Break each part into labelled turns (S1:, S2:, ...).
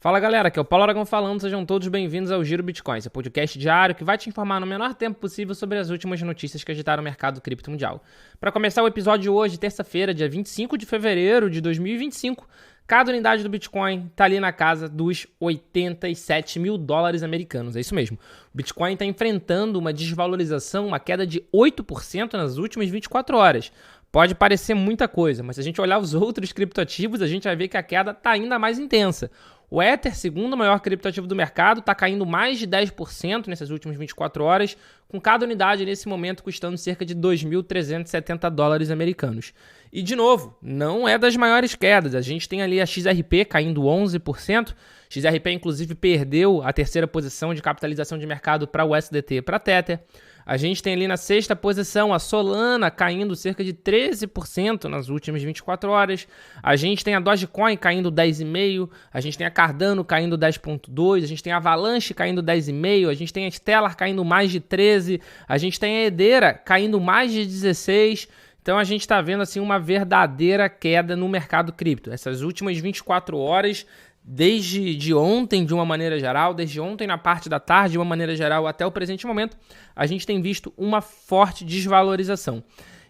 S1: Fala galera, aqui é o Paulo Aragão falando, sejam todos bem-vindos ao Giro Bitcoin, seu podcast diário que vai te informar no menor tempo possível sobre as últimas notícias que agitaram o mercado cripto mundial. Para começar o episódio de hoje, terça-feira, dia 25 de fevereiro de 2025, cada unidade do Bitcoin está ali na casa dos 87 mil dólares americanos, é isso mesmo. O Bitcoin está enfrentando uma desvalorização, uma queda de 8% nas últimas 24 horas. Pode parecer muita coisa, mas se a gente olhar os outros criptoativos, a gente vai ver que a queda está ainda mais intensa. O Ether, segundo maior criptoativo do mercado, está caindo mais de 10% nessas últimas 24 horas, com cada unidade nesse momento custando cerca de 2.370 dólares americanos. E, de novo, não é das maiores quedas. A gente tem ali a XRP caindo 11%. XRP, inclusive, perdeu a terceira posição de capitalização de mercado para o USDT e para a Tether. A gente tem ali na sexta posição a Solana caindo cerca de 13% nas últimas 24 horas. A gente tem a Dogecoin caindo 10,5%. A gente tem a Cardano caindo 10,2%. A gente tem a Avalanche caindo 10,5%. A gente tem a Stellar caindo mais de 13%. A gente tem a Hedera caindo mais de 16%. Então a gente está vendo assim uma verdadeira queda no mercado cripto. Essas últimas 24 horas... Desde ontem, de uma maneira geral, desde ontem na parte da tarde, de uma maneira geral, até o presente momento, a gente tem visto uma forte desvalorização.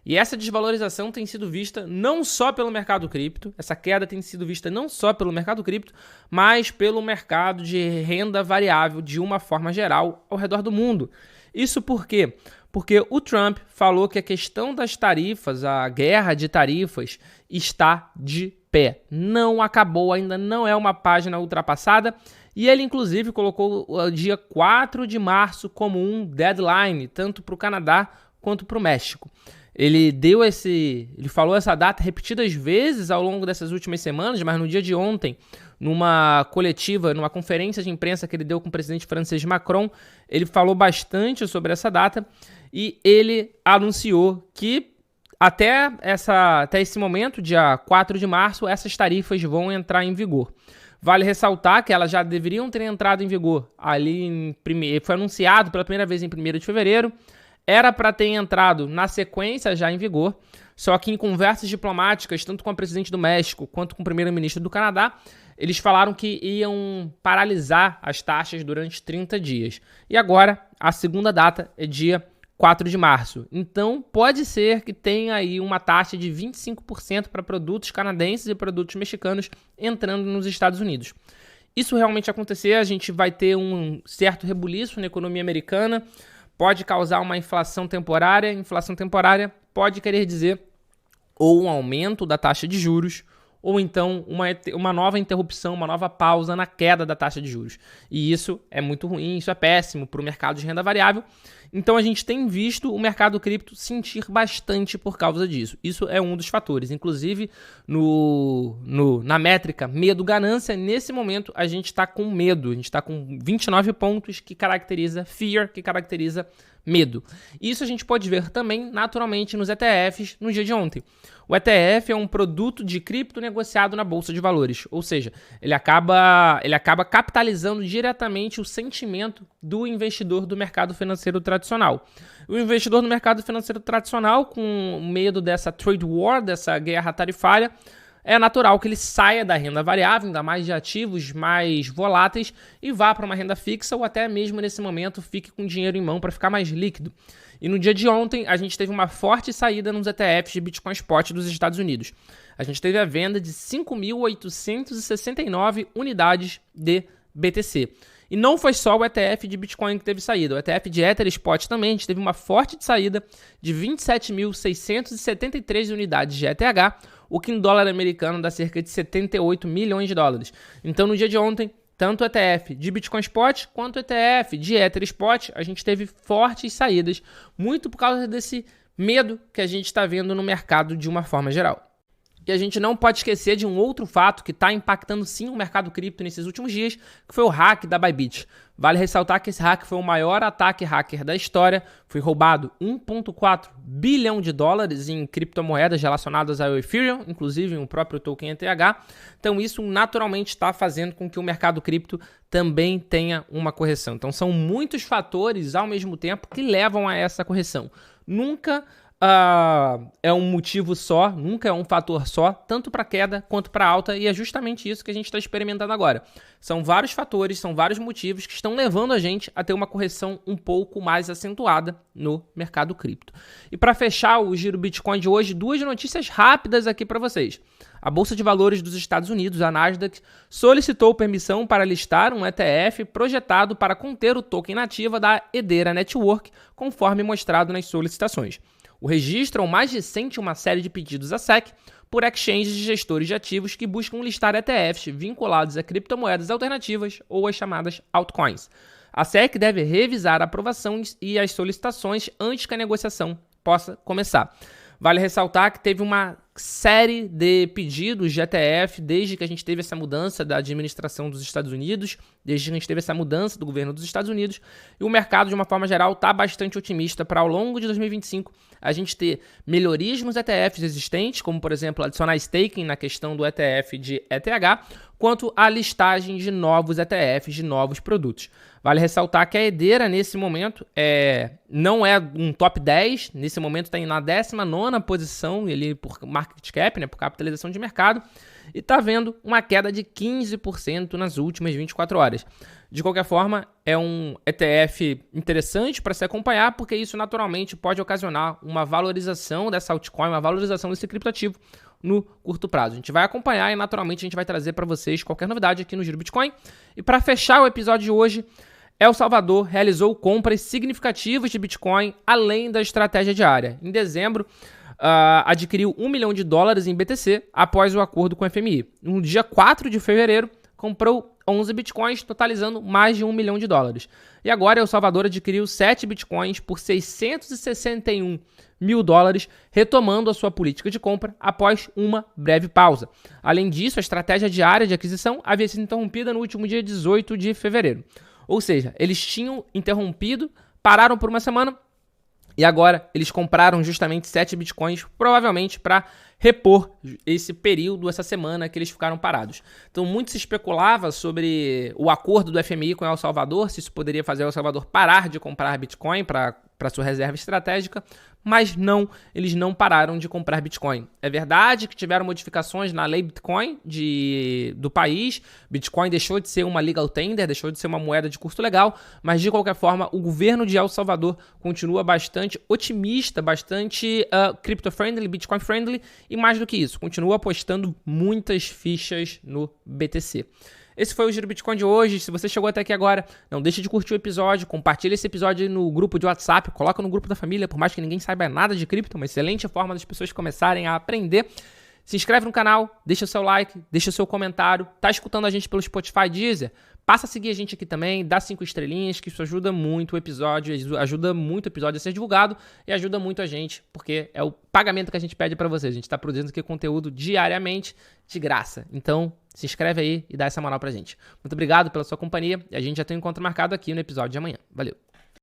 S1: E essa desvalorização tem sido vista não só pelo mercado cripto, essa queda tem sido vista não só pelo mercado cripto, mas pelo mercado de renda variável de uma forma geral ao redor do mundo. Isso por quê? Porque o Trump falou que a questão das tarifas, a guerra de tarifas, está de pé. Não acabou, ainda não é uma página ultrapassada. E ele, inclusive, colocou o dia 4 de março como um deadline, tanto para o Canadá quanto para o México. Ele falou essa data repetidas vezes ao longo dessas últimas semanas, mas no dia de ontem, numa coletiva, numa conferência de imprensa que ele deu com o presidente francês Macron, ele falou bastante sobre essa data e ele anunciou que até esse momento, dia 4 de março, essas tarifas vão entrar em vigor. Vale ressaltar que elas já deveriam ter entrado em vigor foi anunciado pela primeira vez em 1º de fevereiro, era para ter entrado na sequência já em vigor, só que em conversas diplomáticas, tanto com a presidente do México quanto com o primeiro-ministro do Canadá, eles falaram que iam paralisar as taxas durante 30 dias. E agora, a segunda data é dia 4 de março. Então, pode ser que tenha aí uma taxa de 25% para produtos canadenses e produtos mexicanos entrando nos Estados Unidos. Isso realmente acontecer, a gente vai ter um certo rebuliço na economia americana, pode causar uma inflação temporária. Inflação temporária pode querer dizer ou um aumento da taxa de juros, ou então uma nova interrupção, uma nova pausa na queda da taxa de juros. E isso é muito ruim, isso é péssimo para o mercado de renda variável. Então a gente tem visto o mercado cripto sentir bastante por causa disso. Isso é um dos fatores. Inclusive, na métrica medo-ganância, nesse momento a gente está com medo. A gente está com 29 pontos que caracteriza fear, que caracteriza medo. Isso a gente pode ver também, naturalmente, nos ETFs no dia de ontem. O ETF é um produto de cripto negociado na Bolsa de Valores, ou seja, ele acaba capitalizando diretamente o sentimento do investidor do mercado financeiro tradicional. O investidor do mercado financeiro tradicional, com medo dessa trade war, dessa guerra tarifária, é natural que ele saia da renda variável, ainda mais de ativos mais voláteis, e vá para uma renda fixa ou até mesmo nesse momento fique com dinheiro em mão para ficar mais líquido. E no dia de ontem a gente teve uma forte saída nos ETFs de Bitcoin Spot dos Estados Unidos. A gente teve a venda de 5.869 unidades de BTC. E não foi só o ETF de Bitcoin que teve saída. O ETF de Ether Spot também, a gente teve uma forte saída de 27.673 unidades de ETH, o que em dólar americano dá cerca de 78 milhões de dólares. Então, no dia de ontem, tanto o ETF de Bitcoin Spot quanto o ETF de Ether Spot, a gente teve fortes saídas, muito por causa desse medo que a gente está vendo no mercado de uma forma geral. E a gente não pode esquecer de um outro fato que está impactando sim o mercado cripto nesses últimos dias, que foi o hack da Bybit. Vale ressaltar que esse hack foi o maior ataque hacker da história. Foi roubado 1,4 bilhão de dólares em criptomoedas relacionadas ao Ethereum, inclusive o próprio token ETH. Então isso naturalmente está fazendo com que o mercado cripto também tenha uma correção. Então são muitos fatores ao mesmo tempo que levam a essa correção. Nunca é um motivo só, nunca é um fator só, tanto para queda quanto para alta, e é justamente isso que a gente está experimentando agora. São vários fatores, são vários motivos que estão levando a gente a ter uma correção um pouco mais acentuada no mercado cripto. E para fechar o Giro Bitcoin de hoje, duas notícias rápidas aqui para vocês. A Bolsa de Valores dos Estados Unidos, a Nasdaq, solicitou permissão para listar um ETF projetado para conter o token nativa da Hedera Network, conforme mostrado nas solicitações. O registro é o mais recente uma série de pedidos à SEC por exchanges de gestores de ativos que buscam listar ETFs vinculados a criptomoedas alternativas ou as chamadas altcoins. A SEC deve revisar a aprovação e as solicitações antes que a negociação possa começar. Vale ressaltar que teve uma série de pedidos de ETF desde que a gente teve essa mudança da administração dos Estados Unidos, desde que a gente teve essa mudança do governo dos Estados Unidos, e o mercado, de uma forma geral, está bastante otimista para, ao longo de 2025, a gente ter melhorias nos ETFs existentes, como, por exemplo, adicionar staking na questão do ETF de ETH, quanto a listagem de novos ETFs, de novos produtos. Vale ressaltar que a Hedera, nesse momento, não é um top 10, nesse momento está na 19ª posição, ele por market cap, por capitalização de mercado, e está vendo uma queda de 15% nas últimas 24 horas. De qualquer forma, é um ETF interessante para se acompanhar, porque isso naturalmente pode ocasionar uma valorização dessa altcoin, uma valorização desse criptoativo no curto prazo. A gente vai acompanhar e naturalmente a gente vai trazer para vocês qualquer novidade aqui no Giro Bitcoin. E para fechar o episódio de hoje, El Salvador realizou compras significativas de Bitcoin além da estratégia diária. Em dezembro, adquiriu $1 milhão em BTC após o acordo com o FMI. No dia 4 de fevereiro, comprou 11 Bitcoins, totalizando mais de $1 milhão. E agora, El Salvador adquiriu 7 Bitcoins por $661 mil, retomando a sua política de compra após uma breve pausa. Além disso, a estratégia diária de aquisição havia sido interrompida no último dia 18 de fevereiro. Ou seja, eles tinham interrompido, pararam por uma semana, e agora eles compraram justamente 7 Bitcoins, provavelmente para repor esse período, essa semana que eles ficaram parados. Então, muito se especulava sobre o acordo do FMI com El Salvador, se isso poderia fazer El Salvador parar de comprar Bitcoin para sua reserva estratégica, mas não, eles não pararam de comprar Bitcoin. É verdade que tiveram modificações na lei Bitcoin do país, Bitcoin deixou de ser uma legal tender, deixou de ser uma moeda de curso legal, mas de qualquer forma o governo de El Salvador continua bastante otimista, bastante crypto-friendly, Bitcoin-friendly, e mais do que isso, continua apostando muitas fichas no BTC. Esse foi o Giro Bitcoin de hoje. Se você chegou até aqui agora, não deixe de curtir o episódio, compartilha esse episódio no grupo de WhatsApp, coloca no grupo da família, por mais que ninguém saiba nada de cripto, uma excelente forma das pessoas começarem a aprender. Se inscreve no canal, deixa o seu like, deixa o seu comentário. Tá escutando a gente pelo Spotify, Deezer? Passa a seguir a gente aqui também, dá 5 estrelinhas, que isso ajuda muito o episódio, ajuda muito o episódio a ser divulgado e ajuda muito a gente, porque é o pagamento que a gente pede para vocês. A gente tá produzindo aqui conteúdo diariamente de graça. Então, se inscreve aí e dá essa moral pra gente. Muito obrigado pela sua companhia e a gente já tem um encontro marcado aqui no episódio de amanhã. Valeu!